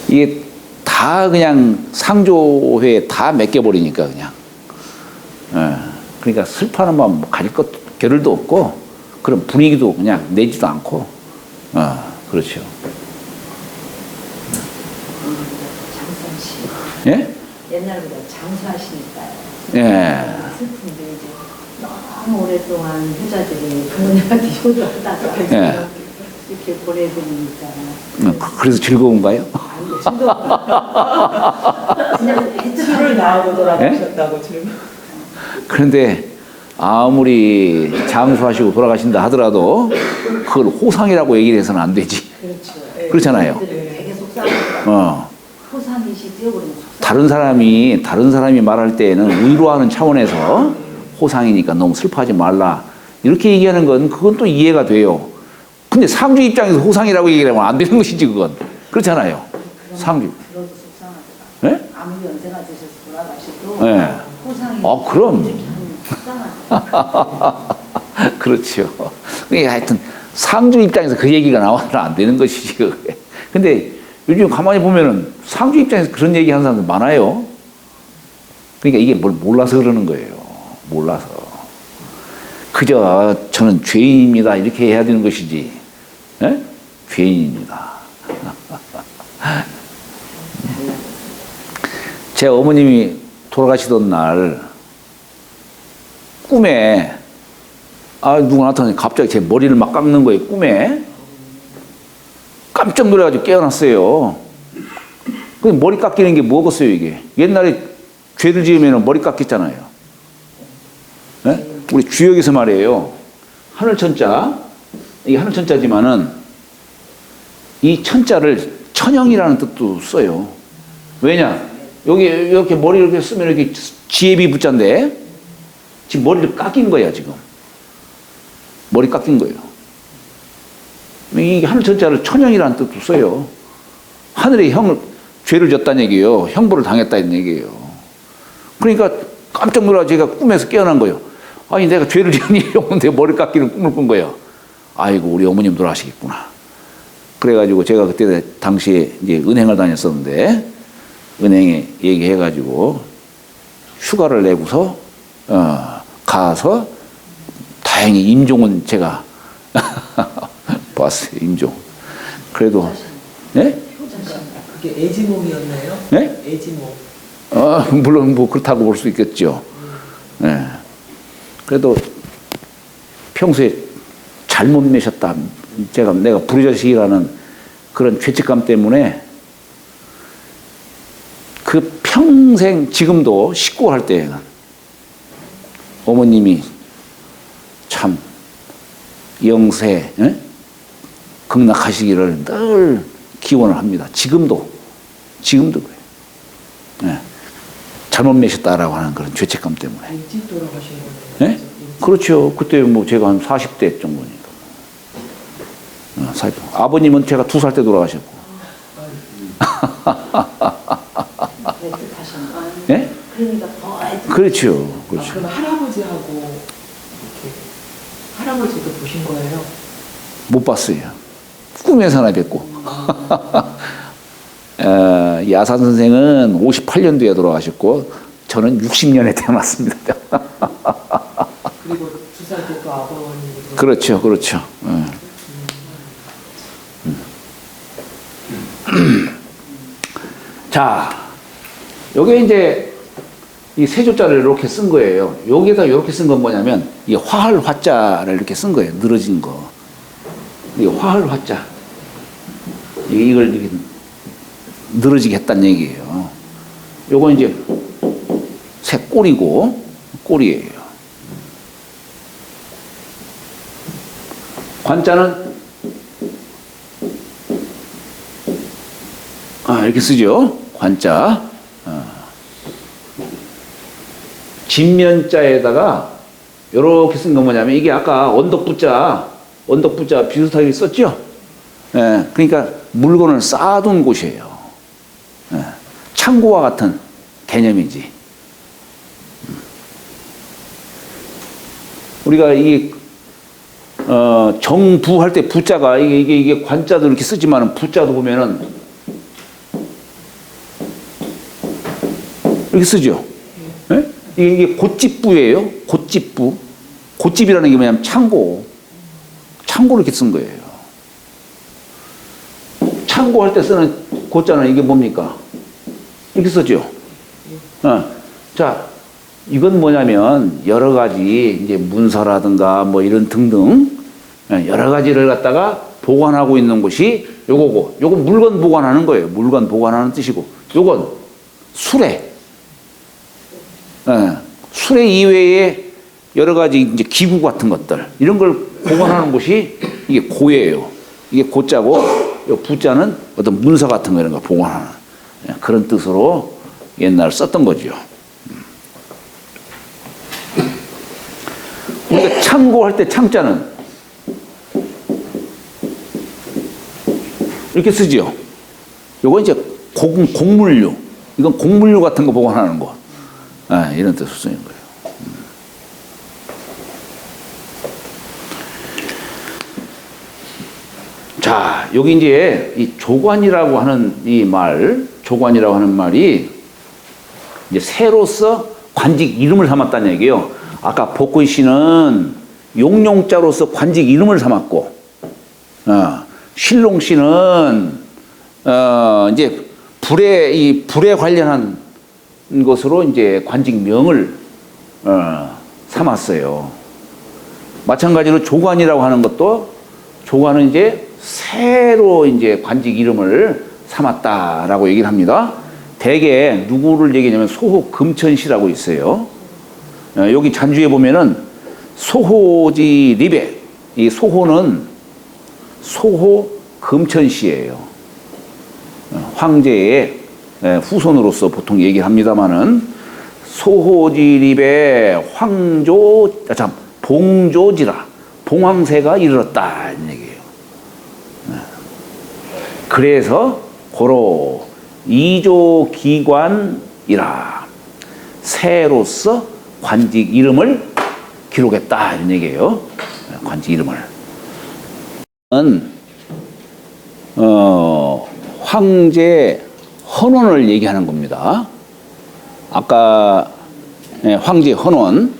이게 다 그냥 상조회에 다 맡겨버리니까 그냥. 그러니까 슬퍼하는 마음 가질 것도 겨를도 없고 그런 분위기도 그냥 내지도 않고. 그렇죠. 예? 옛날보다 장수하시니까요. 예. 슬픈데 이제 너무 오랫동안 효자들이 부모님한테 효도하다가 예. 이렇게 보내드리니까. 그래서 즐거운가요? 아니, 그냥 술을 나오고 돌아가셨다고 지금. 그런데 아무리 장수하시고 돌아가신다 하더라도 그걸 호상이라고 얘기를 해서는 안 되지. 그렇죠. 그렇잖아요. 되게 속상하더라고요. 호상이시 뛰어버리면 속상. 다른 사람이 말할 때에는 위로하는 차원에서 호상이니까 너무 슬퍼하지 말라 이렇게 얘기하는 건 그건 또 이해가 돼요. 근데 상주 입장에서 호상이라고 얘기를 하면 안 되는 것이지 그건. 그렇잖아요. 상주. 들어도 속상하더라. 네? 아무리 연세가 드셔서 돌아가셔도 네. 호상이 그럼. 이렇게 하면 속상하더라. 그렇죠. 그러니까 하여튼 상주 입장에서 그 얘기가 나와서는 안 되는 것이지 그게. 근데 요즘 가만히 보면은 상주 입장에서 그런 얘기 하는 사람들 많아요. 그러니까 이게 뭘 몰라서 그러는 거예요. 몰라서. 그저 저는 죄인입니다. 이렇게 해야 되는 것이지. 예? 죄인입니다. 제 어머님이 돌아가시던 날 꿈에 누가 나타나서 갑자기 제 머리를 막 깎는 거예요. 꿈에. 깜짝 놀라가지고 깨어났어요. 그 머리 깎이는 게 뭐겠어요, 이게? 옛날에 죄를 지으면 머리 깎였잖아요. 네? 우리 주역에서 말이에요. 하늘천자, 이게 하늘천자지만은 이 천자를 천형이라는 뜻도 써요. 왜냐? 여기 이렇게 머리 이렇게 쓰면 이렇게 지혜비 부자인데 지금 머리를 깎인 거야, 지금. 머리 깎인 거예요. 이 하늘천자를 천형이라는 뜻도 써요. 하늘의 죄를 졌다는 얘기예요. 형벌을 당했다는 얘기예요. 그러니까 깜짝 놀라 제가 꿈에서 깨어난 거예요. 아니 내가 죄를 지은 일이 없는데 머리 깎이는 꿈을 꾼 거예요. 아이고 우리 어머님 돌아가시겠구나. 그래가지고 제가 그때 당시에 이제 은행을 다녔었는데 은행에 얘기해가지고 휴가를 내고서 가서 다행히 임종은 제가 봤어요. 임종. 그래도 네? 그게 애지몽이었나요? 네? 애지몽. 물론 뭐 그렇다고 볼 수 있겠죠. 네. 그래도 평소에 잘못 매셨다. 내가 부르자식이라는 그런 죄책감 때문에 그 평생 지금도 식구할 때에는 어머님이 참 영세 극락하시기를 늘 기원을 합니다. 지금도 그래요. 네. 잘못 매셨다라고 하는 그런 죄책감 때문에. 일찍 돌아가신 거네요. 네? 그렇죠. 그때 뭐 제가 한 40대 정도니까. 아버님은 제가 2살 때 돌아가셨고. 네? 그러니까 더 그렇죠. 그렇죠. 그럼 할아버지하고 이렇게 할아버지도 보신 거예요? 못 봤어요. 꿈에서 하나 뵙고. 야산 선생은 58년도에 돌아가셨고 저는 60년에 태어났습니다. 그리고 2살 때 또 아버님이 그렇죠, 그렇죠. 자, 여기 이제 이 세조자를 이렇게 쓴 거예요. 여기에다 이렇게 쓴 건 뭐냐면 이 화할 화자를 이렇게 쓴 거예요. 늘어진 거. 이 화할 화자. 이걸 이렇게 늘어지게 했다는 얘기예요. 요거 이제 새 꼬리고 꼬리예요. 관자는 이렇게 쓰죠. 관자. 진면자에다가 이렇게 쓴 건 뭐냐면 이게 아까 언덕부자 비슷하게 썼죠. 예, 그러니까 물건을 쌓아둔 곳이에요. 예, 창고와 같은 개념이지. 우리가 이 정부할 때 부자가 이게 관자도 이렇게 쓰지만은 부자도 보면은 이렇게 쓰죠. 예? 이게 곧집부예요. 곧집부. 곧집이라는 게 뭐냐면 창고를 이렇게 쓴 거예요. 창고할 때 쓰는 곧자는 이게 뭡니까? 이렇게 쓰죠. 자, 이건 뭐냐면 여러 가지 이제 문서라든가 뭐 이런 등등 여러 가지를 갖다가 보관하고 있는 곳이 요거고, 요건 물건 보관하는 거예요. 물건 보관하는 뜻이고, 요건 수레. 수레 이외에 여러 가지 이제 기구 같은 것들 이런 걸 보관하는 곳이 이게 고예요. 이게 고자고, 요 부자는 어떤 문서 같은 거 이런 거 보관하는 그런 뜻으로 옛날 썼던 거죠. 우리가 창고할 때 창자는 이렇게 쓰죠. 요건 이제 곡물류. 이건 곡물류 같은 거 보관하는 거. 이런 뜻으로 쓰는 거예요. 자, 여기 이제 이 조관이라고 하는 조관이라고 하는 말이 이제 새로서 관직 이름을 삼았다는 얘기예요. 아까 복근 씨는 용용자로서 관직 이름을 삼았고, 신롱 씨는 이제 불에 관련한 것으로 이제 관직명을 삼았어요. 마찬가지로 조관이라고 하는 것도 조관은 이제 새로 이제 관직 이름을 삼았다라고 얘기를 합니다. 대개 누구를 얘기하냐면 소호 금천시라고 있어요. 여기 잔주에 보면은 소호지 리베, 이 소호는 소호 금천시예요. 황제의 후손으로서 보통 얘기를 합니다만은 소호지립의 봉조지라 봉황새가 이르렀다 이런 얘기예요. 그래서 고로 이조기관이라 새로서 관직 이름을 기록했다 이런 얘기예요. 관직 이름을. 황제 헌원을 얘기하는 겁니다. 아까 황제 헌원.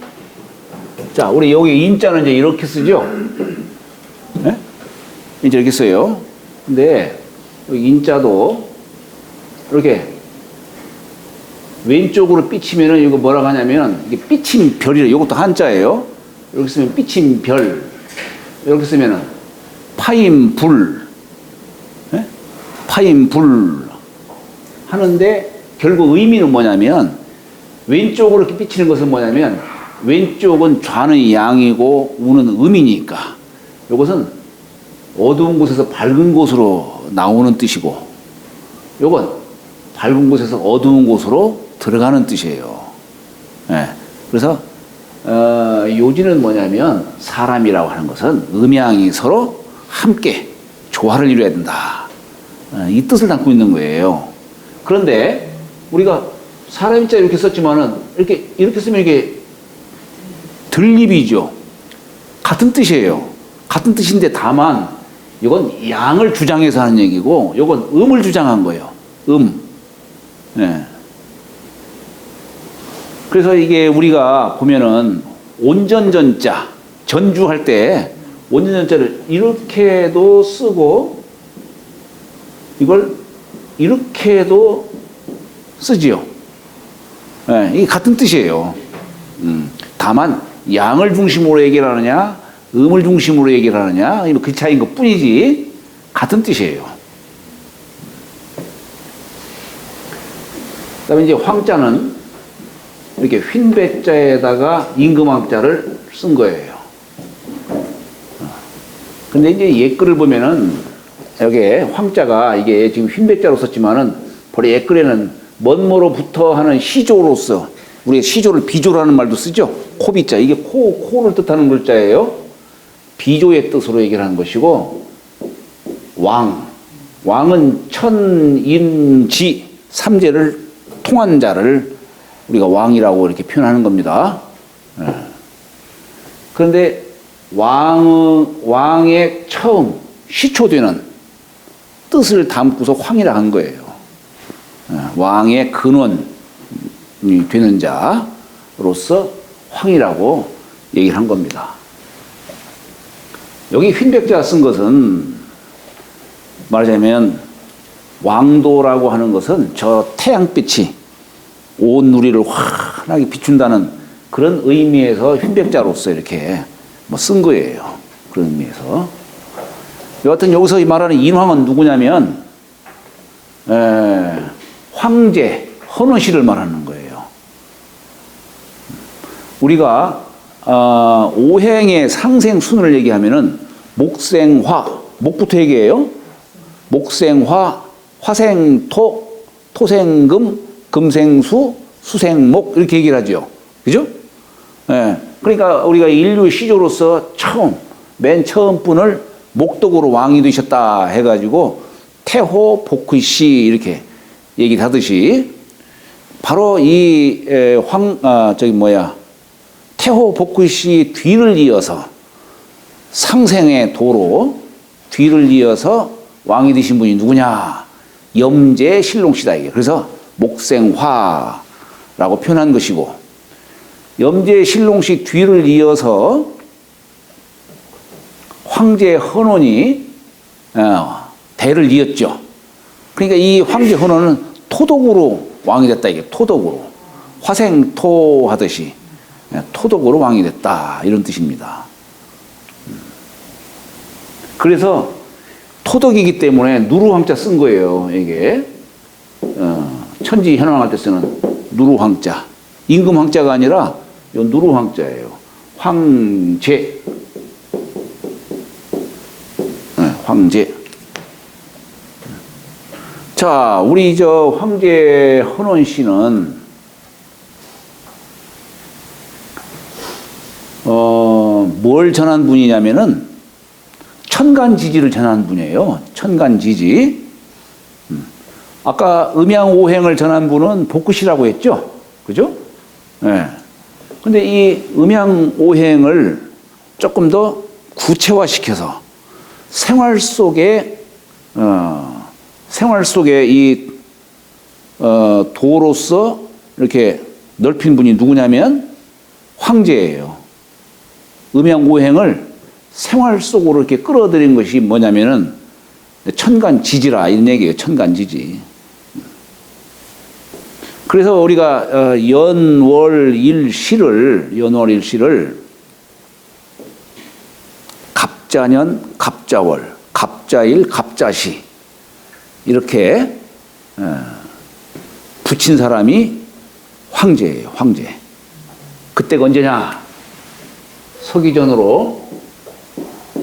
자, 우리 여기 인자는 이제 이렇게 쓰죠. 네? 이제 이렇게 써요. 근데 여기 인자도 이렇게 왼쪽으로 삐치면은 이거 뭐라고 하냐면 이게 삐친 별이래. 이것도 한자예요. 이렇게 쓰면 삐친 별. 이렇게 쓰면은 파인불. 네? 파인불. 하는데 결국 의미는 뭐냐면 왼쪽으로 이렇게 비치는 것은 뭐냐면 왼쪽은 좌는 양이고 우는 음이니까 이것은 어두운 곳에서 밝은 곳으로 나오는 뜻이고 이건 밝은 곳에서 어두운 곳으로 들어가는 뜻이에요. 그래서 요지는 뭐냐면 사람이라고 하는 것은 음양이 서로 함께 조화를 이루어야 된다. 이 뜻을 담고 있는 거예요. 그런데 우리가 사람 인자 이렇게 썼지만은 이렇게 쓰면 이게 들립이죠. 같은 뜻이에요. 같은 뜻인데 다만 이건 양을 주장해서 하는 얘기고 이건 음을 주장한 거예요. 네. 그래서 이게 우리가 보면은 온전전자 전주할 때 온전전자를 이렇게도 쓰고 이걸 이렇게도 쓰지요. 네, 이게 같은 뜻이에요. 다만 양을 중심으로 얘기를 하느냐 음을 중심으로 얘기를 하느냐 그 차이인 것 뿐이지 같은 뜻이에요. 그 다음에 이제 황자는 이렇게 휜배자에다가 임금왕자를 쓴 거예요. 근데 이제 옛글을 보면은 여기에 황자가 이게 지금 흰백자로 썼지만은 벌써 옛글에는 먼모로부터 하는 시조로서 우리가 시조를 비조라는 말도 쓰죠. 코비자 이게 코를 뜻하는 글자예요. 비조의 뜻으로 얘기를 하는 것이고 왕은 천인지 삼재를 통한 자를 우리가 왕이라고 이렇게 표현하는 겁니다. 그런데 왕의 처음 시초되는 뜻을 담고서 황이라 한 거예요. 왕의 근원이 되는 자로서 황이라고 얘기를 한 겁니다. 여기 흰백자 쓴 것은 말하자면 왕도라고 하는 것은 저 태양빛이 온 누리를 환하게 비춘다는 그런 의미에서 흰백자로서 이렇게 쓴 거예요. 그런 의미에서. 여하튼 여기서 말하는 인황은 누구냐면 황제 헌원씨를 말하는 거예요. 우리가 오행의 상생순을 얘기하면은 목생화, 목부터 얘기해요. 목생화, 화생토, 토생금, 금생수, 수생목 이렇게 얘기를 하죠. 그죠? 그러니까 우리가 인류 시조로서 맨 처음 분을 목덕으로 왕이 되셨다 해가지고 태호 복휘씨 이렇게 얘기를 하듯이 바로 이 태호 복휘씨 뒤를 이어서 상생의 도로 뒤를 이어서 왕이 되신 분이 누구냐? 염제 신롱씨다 이게. 그래서 목생화라고 표현한 것이고 염제 신롱씨 뒤를 이어서 황제 헌원이 대를 이었죠. 그러니까 이 황제 헌원은 토독으로 왕이 됐다 이게. 토독으로 화생토 하듯이 토독으로 왕이 됐다 이런 뜻입니다. 그래서 토덕이기 때문에 누루황자 쓴 거예요. 이게 천지 현황할 때 쓰는 누루황자, 임금황자가 아니라 이 누루황자예요. 황제, 황제. 자, 우리 저 황제 헌원 씨는 뭘 전한 분이냐면은 천간지지를 전한 분이에요. 천간지지. 아까 음양오행을 전한 분은 복구시라고 했죠. 그죠? 네. 근데 이 음양오행을 조금 더 구체화시켜서 생활 속에 이 도로서 이렇게 넓힌 분이 누구냐면 황제예요. 음양오행을 생활 속으로 이렇게 끌어들인 것이 뭐냐면은 천간지지라 이런 얘기예요. 천간지지. 그래서 우리가 연월일시를 갑자년, 갑자월, 갑자일, 갑자시 이렇게 붙인 사람이 황제예요. 황제. 그때가 언제냐? 서기전으로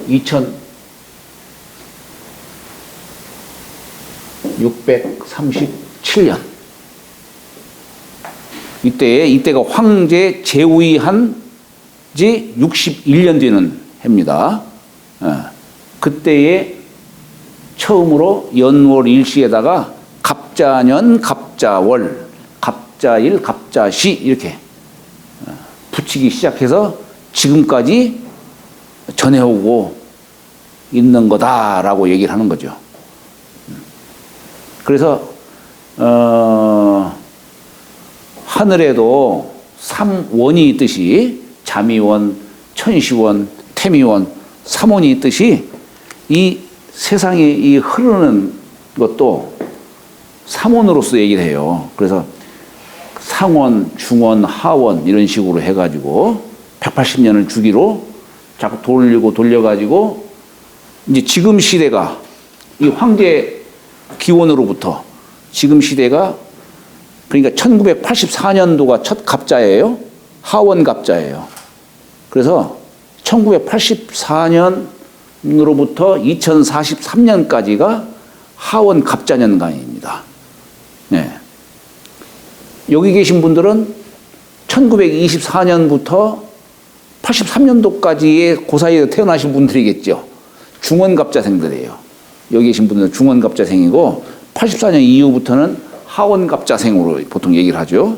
2637년 이때가 황제 제위한 지 61년 되는 해입니다. 그때에 처음으로 연월 일시에다가 갑자년, 갑자월, 갑자일, 갑자시 이렇게 붙이기 시작해서 지금까지 전해오고 있는 거다라고 얘기를 하는 거죠. 그래서 하늘에도 삼원이 있듯이 자미원, 천시원, 태미원, 삼원이 있듯이 이 세상에 이 흐르는 것도 삼원으로서 얘기를 해요. 그래서 상원, 중원, 하원 이런 식으로 해가지고 180년을 주기로 자꾸 돌려가지고 이제 지금 시대가 이 황제 기원으로부터 지금 시대가 그러니까 1984년도가 첫 갑자예요. 하원 갑자예요. 그래서 1984년 2043년으로부터 2043년까지가 하원 갑자년간입니다. 네. 여기 계신 분들은 1924년부터 83년도까지의 그 사이에 태어나신 분들이겠죠. 중원갑자생들이에요. 여기 계신 분들은 중원갑자생이고 84년 이후부터는 하원갑자생으로 보통 얘기를 하죠.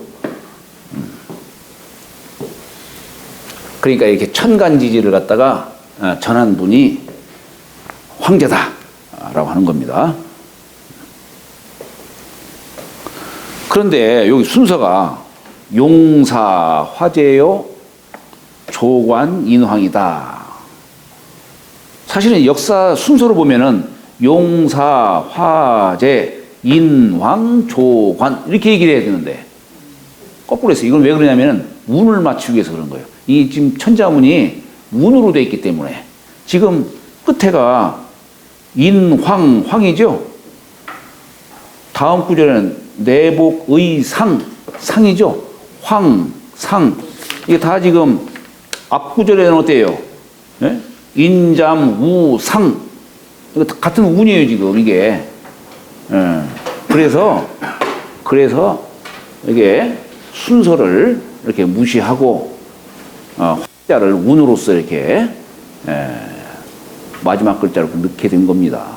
그러니까 이렇게 천간지지를 갖다가 전한 분이 황제다라고 하는 겁니다. 그런데 여기 순서가 용사 화제요 조관 인황이다. 사실은 역사 순서로 보면은 용사 화제 인황 조관 이렇게 얘기를 해야 되는데 거꾸로 했어요. 이건 왜 그러냐면은 운을 맞추기 위해서 그런 거예요. 이 지금 천자문이 운으로 되어 있기 때문에 지금 끝에가 인황 황이죠. 다음 구절에는 내복의상 상이죠. 황, 상. 이게 다 지금 앞구절에는 어때요? 예? 인잠, 우, 상. 이거 같은 운이에요, 지금, 이게. 예. 그래서, 이게 순서를 이렇게 무시하고, 화자를 운으로서 이렇게, 마지막 글자를 넣게 된 겁니다.